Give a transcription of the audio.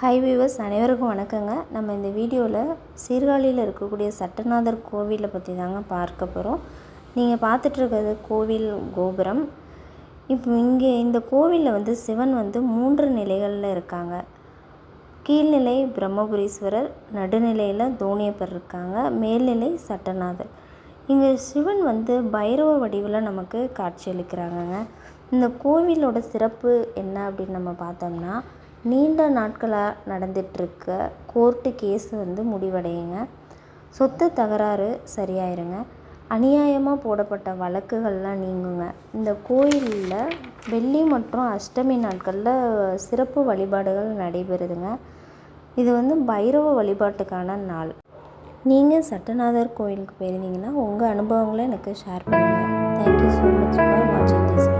Hi viewers, அனைவருக்கும் வணக்கங்க. நம்ம இந்த வீடியோவில் சீர்காழியில் இருக்கக்கூடிய சட்டநாதர் கோவிலை பற்றி தாங்க பார்க்க போகிறோம். நீங்கள் பார்த்துட்ருக்கிறது கோவில் கோபுரம். இப்போ இங்கே இந்த கோவிலில் சிவன் 3 நிலைகளில் இருக்காங்க. கீழ்நிலை பிரம்மபுரீஸ்வரர், நடுநிலையில் தோணியப்பர் இருக்காங்க, மேல்நிலை சட்டநாதர். இங்கே சிவன் பைரவ வடிவில் நமக்கு காட்சியளிக்கிறாங்கங்க. இந்த கோவிலோட சிறப்பு என்ன அப்படின்னு நம்ம பார்த்தோம்னா, நீண்ட நாட்களாக நடந்துகிட்ருக்க கோர்ட்டு கேஸ் முடிவடையுங்க, சொத்து தகராறு சரியாயிருங்க, அநியாயமாக போடப்பட்ட வழக்குகள்லாம் நீங்குங்க. இந்த கோயிலில் வெள்ளி மற்றும் அஷ்டமி நாட்களில் சிறப்பு வழிபாடுகள் நடைபெறுதுங்க. இது பைரவ வழிபாட்டுக்கான நாள். நீங்கள் சட்டநாதர் கோயிலுக்கு போயிருந்தீங்கன்னா உங்கள் அனுபவங்களை எனக்கு ஷேர் பண்ணுங்கள். தேங்க்யூ ஸோ மச் ஃபார் வாட்சிங் திஸ்.